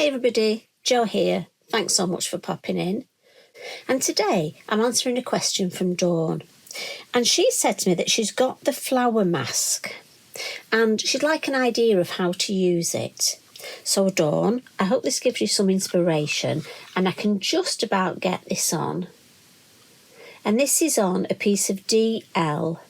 Hey everybody, Jo here. Thanks so much for popping in. And today I'm answering a question from Dawn. And she said to me that she's got the flower mask and she'd like an idea of how to use it. So Dawn, I hope this gives you some inspiration, and I can just about get this on. And this is on a piece of DL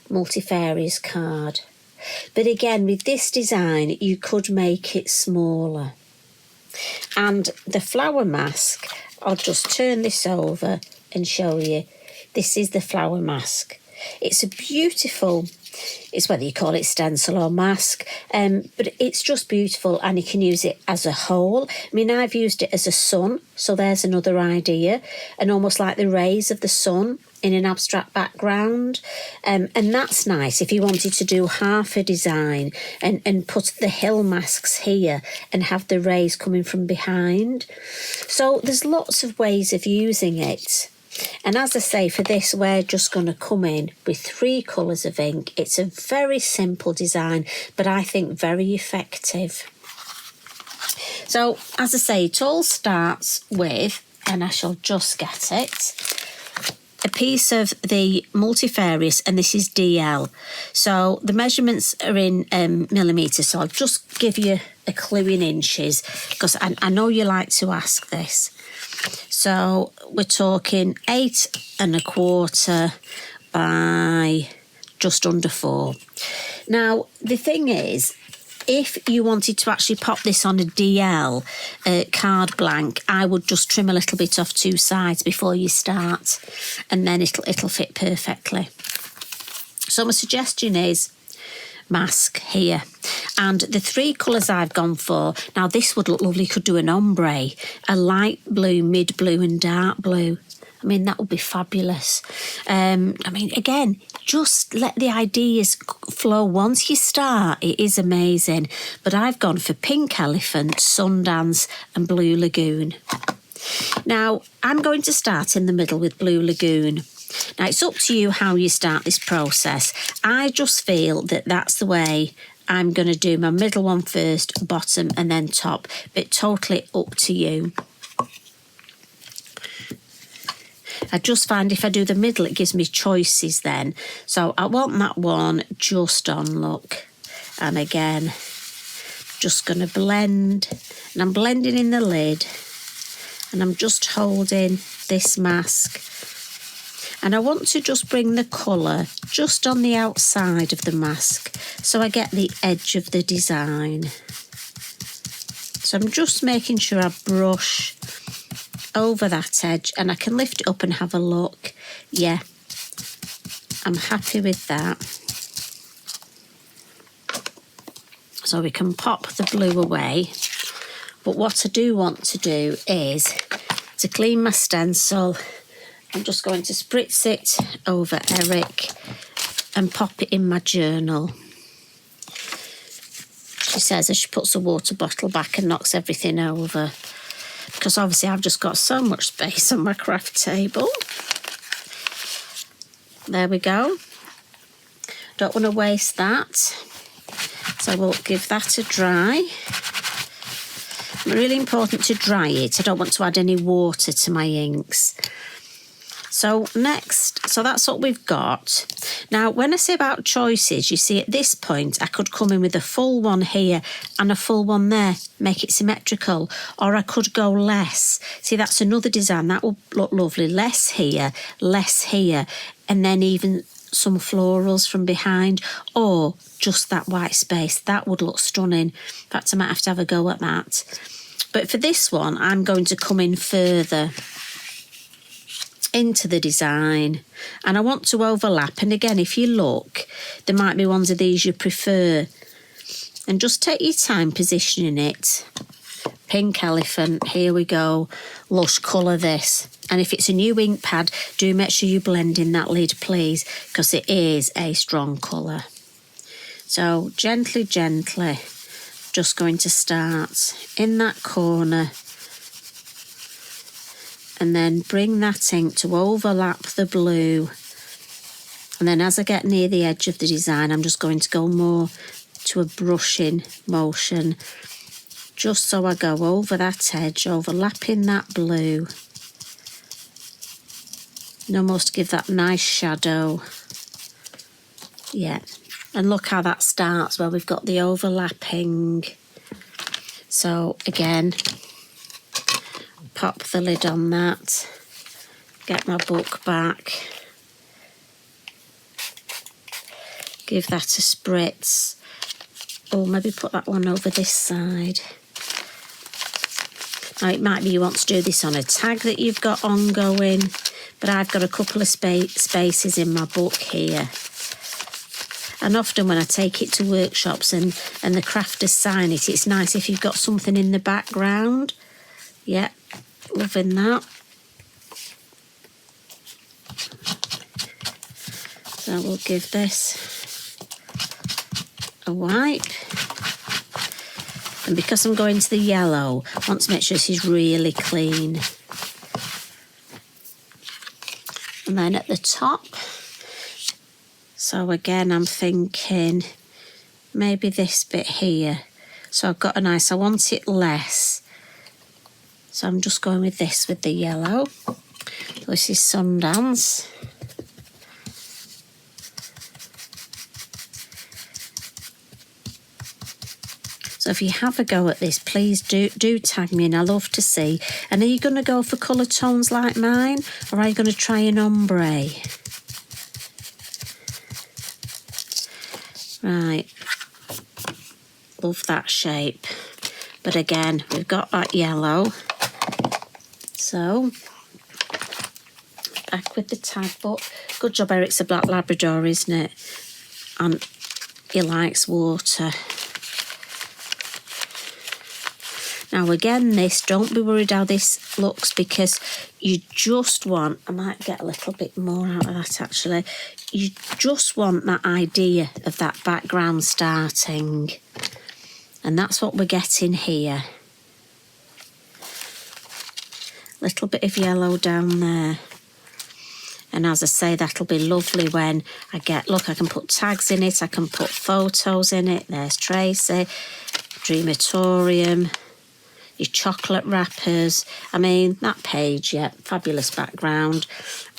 multifarious card. But again, with this design, you could make it smaller. And the flower mask, I'll just turn this over and show you. This is the flower mask. It's a beautiful, it's whether you call it stencil or mask, but it's just beautiful, and you can use it as a whole. I mean, I've used it as a sun, so there's another idea, and almost like the rays of the sun in an abstract background, and that's nice if you wanted to do half a design and put the hill masks here and have the rays coming from behind. So there's lots of ways of using it. And as I say, for this, we're just going to come in with 3 colours of ink. It's a very simple design, but I think very effective. So, as I say, it all starts with, and I shall just get it, a piece of the multifarious, and this is DL. So the measurements are in millimetres, so I'll just give you a clue in inches, because I know you like to ask this. So we're talking 8 1/4 by just under 4. Now, the thing is, if you wanted to actually pop this on a DL card blank, I would just trim a little bit off 2 sides before you start, and then it'll fit perfectly. So my suggestion is mask here, and the 3 colours I've gone for, now this would look lovely, could do an ombre, a light blue, mid blue and dark blue. I mean, that would be fabulous. I mean, again, just let the ideas flow once you start. It is amazing. But I've gone for Pink Elephant, Sundance and Blue Lagoon. Now, I'm going to start in the middle with Blue Lagoon. Now, it's up to you how you start this process. I just feel that that's the way I'm going to do my middle one first, bottom and then top. But totally up to you. I just find if I do the middle, it gives me choices then. So I want that one just on, look. And again, just going to blend. And I'm blending in the lid. And I'm just holding this mask. And I want to just bring the colour just on the outside of the mask, so I get the edge of the design. So I'm just making sure I brush over that edge, and I can lift it up and have a look. Yeah, I'm happy with that. So we can pop the blue away. But what I do want to do is to clean my stencil. I'm just going to spritz it over Eric and pop it in my journal. She says as she puts the water bottle back and knocks everything over, because obviously I've just got so much space on my craft table. There we go. Don't want to waste that. So we'll give that a dry. Really important to dry it. I don't want to add any water to my inks. So next, so that's what we've got. Now, when I say about choices, you see at this point, I could come in with a full one here and a full one there, make it symmetrical, or I could go less. See, that's another design. That will look lovely. Less here, and then even some florals from behind, or just that white space. That would look stunning. In fact, I might have to have a go at that. But for this one, I'm going to come in further into the design, and I want to overlap. And again, if you look, there might be ones of these you prefer, and just take your time positioning it. Pink Elephant, here we go. Lush colour this. And if it's a new ink pad, do make sure you blend in that lid, please, because it is a strong colour. So gently, just going to start in that corner, and then bring that ink to overlap the blue. And then as I get near the edge of the design, I'm just going to go more to a brushing motion just so I go over that edge, overlapping that blue. And almost give that nice shadow. Yeah, and look how that starts where we've got the overlapping. So again, pop the lid on that, get my book back, give that a spritz. Or maybe put that one over this side. Now it might be you want to do this on a tag that you've got ongoing, but I've got a couple of spaces in my book here. And often when I take it to workshops and the crafters sign it, it's nice if you've got something in the background. Yeah, loving that. So we'll give this a wipe. And because I'm going to the yellow, I want to make sure this is really clean. And then at the top, so again I'm thinking maybe this bit here. So I've got a nice, I want it less. So I'm just going with this with the yellow. This is Sundance. So if you have a go at this, please do tag me and I love to see. And are you going to go for colour tones like mine, or are you going to try an ombre? Right, love that shape. But again, we've got that yellow. So, back with the tag book. Good job, Eric's a black Labrador, isn't it? And he likes water. Now again, this, don't be worried how this looks, because you just want, I might get a little bit more out of that actually, you just want that idea of that background starting. And that's what we're getting here. Little bit of yellow down there. And as I say, that'll be lovely when I get, look, I can put tags in it, I can put photos in it. There's Tracy, Dreamatorium, your chocolate wrappers. I mean, that page, yeah, fabulous background.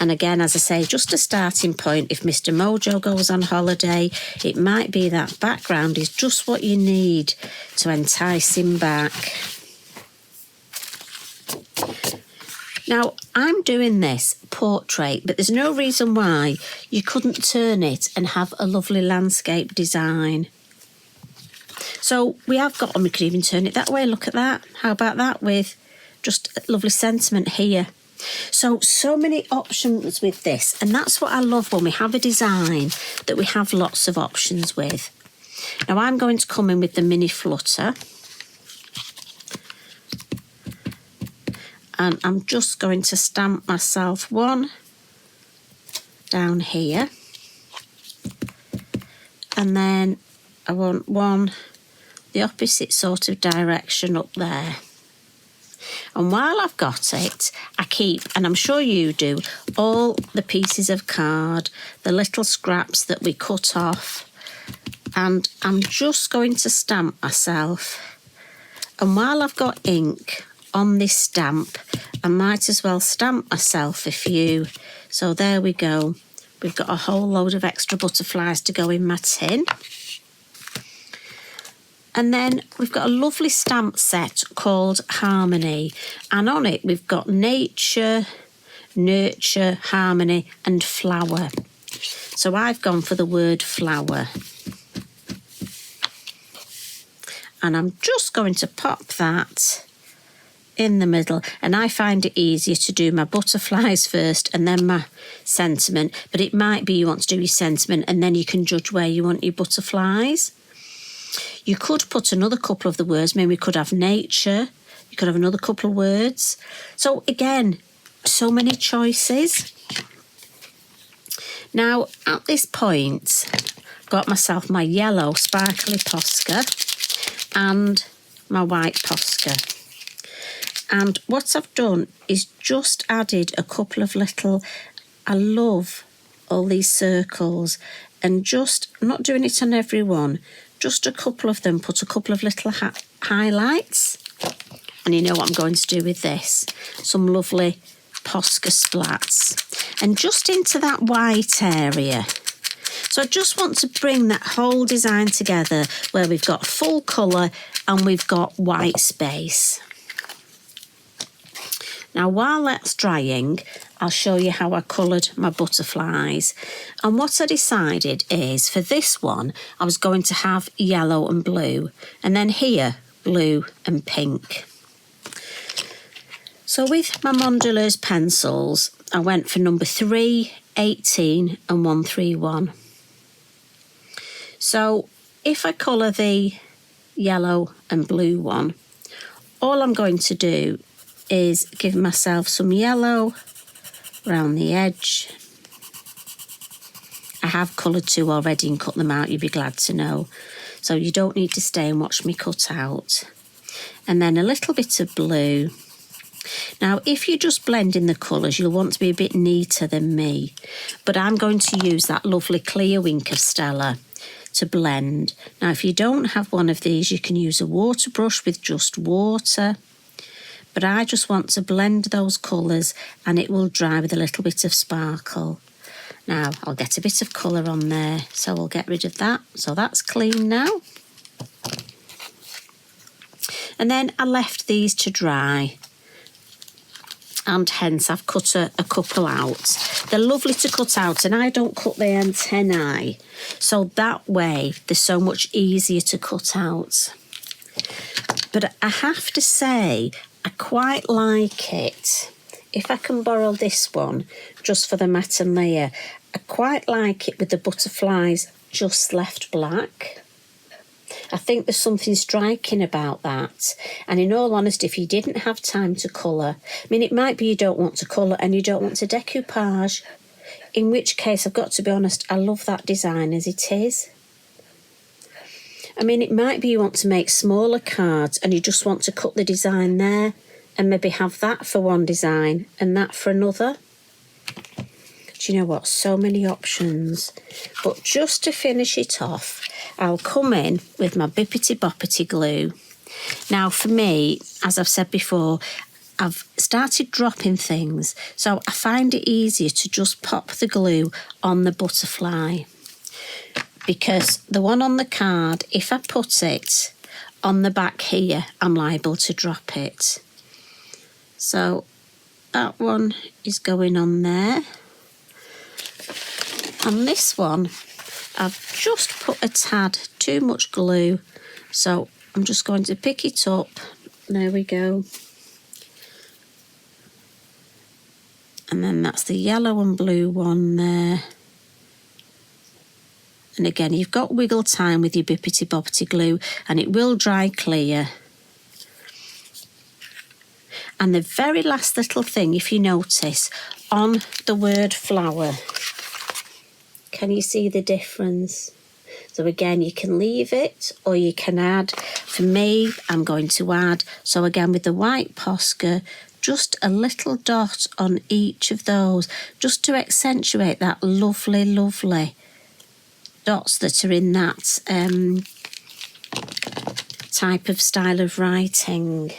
And again, as I say, just a starting point. If Mr. Mojo goes on holiday, it might be that background is just what you need to entice him back. Now, I'm doing this portrait, but there's no reason why you couldn't turn it and have a lovely landscape design. So we have got, and we could even turn it that way, look at that. How about that with just a lovely sentiment here. So many options with this, and that's what I love when we have a design that we have lots of options with. Now I'm going to come in with the Mini Flutter. And I'm just going to stamp myself one down here. And then I want one the opposite sort of direction up there. And while I've got it, I keep, and I'm sure you do, all the pieces of card, the little scraps that we cut off. And I'm just going to stamp myself. And while I've got ink on this stamp, I might as well stamp myself a few. So there we go. We've got a whole load of extra butterflies to go in my tin. And then we've got a lovely stamp set called Harmony. And on it, we've got nature, nurture, harmony, and flower. So I've gone for the word flower. And I'm just going to pop that in the middle. And I find it easier to do my butterflies first and then my sentiment. But it might be you want to do your sentiment and then you can judge where you want your butterflies. You could put another couple of the words. Maybe we could have nature. You could have another couple of words. So again, so many choices. Now, at this point, got myself my yellow sparkly Posca and my white Posca. And what I've done is just added a couple of little, I love all these circles, and just, I'm not doing it on every one, just a couple of them, put a couple of little highlights. And you know what I'm going to do with this? Some lovely Posca splats. And just into that white area. So I just want to bring that whole design together where we've got full colour and we've got white space. Now, while that's drying, I'll show you how I coloured my butterflies. And what I decided is, for this one, I was going to have yellow and blue. And then here, blue and pink. So with my Mondelez pencils, I went for number 3, 18 and 131. So if I colour the yellow and blue one, all I'm going to do is give myself some yellow around the edge. I have coloured 2 already and cut them out, you'd be glad to know. So you don't need to stay and watch me cut out. And then a little bit of blue. Now, if you just blend in the colours, you'll want to be a bit neater than me. But I'm going to use that lovely clear wink of Stella to blend. Now, if you don't have one of these, you can use a water brush with just water. But I just want to blend those colours and it will dry with a little bit of sparkle. Now, I'll get a bit of colour on there, so we'll get rid of that. So that's clean now. And then I left these to dry. And hence I've cut a couple out. They're lovely to cut out and I don't cut the antennae. So that way they're so much easier to cut out. But I have to say, I quite like it. If I can borrow this one, just for the matte and layer, I quite like it with the butterflies just left black. I think there's something striking about that. And in all honesty, if you didn't have time to colour, I mean, it might be you don't want to colour and you don't want to decoupage, in which case, I've got to be honest, I love that design as it is. I mean, it might be you want to make smaller cards and you just want to cut the design there and maybe have that for one design and that for another. Do you know what? So many options. But just to finish it off, I'll come in with my Bippity Boppity glue. Now, for me, as I've said before, I've started dropping things, so I find it easier to just pop the glue on the butterfly. Because the one on the card, if I put it on the back here, I'm liable to drop it. So that one is going on there. On this one, I've just put a tad too much glue. So I'm just going to pick it up. There we go. And then that's the yellow and blue one there. And again, you've got wiggle time with your Bippity Boppity glue and it will dry clear. And the very last little thing, if you notice, on the word flower, can you see the difference? So again, you can leave it or you can add. For me, I'm going to add. So again, with the white Posca, just a little dot on each of those, just to accentuate that lovely, lovely dots that are in that type of style of writing.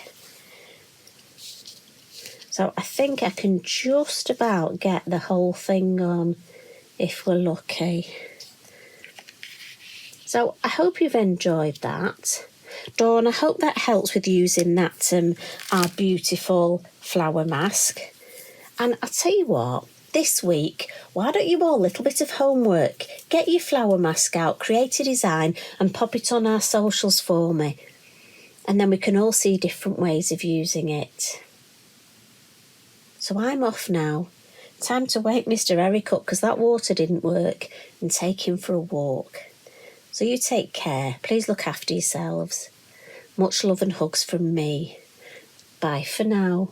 So I think I can just about get the whole thing on if we're lucky. So I hope you've enjoyed that. Dawn, I hope that helps with using that our beautiful flower mask. And I'll tell you what, this week, why don't you all, a little bit of homework, get your flower mask out, create a design and pop it on our socials for me. And then we can all see different ways of using it. So I'm off now. Time to wake Mr. Eric up because that water didn't work and take him for a walk. So you take care. Please look after yourselves. Much love and hugs from me. Bye for now.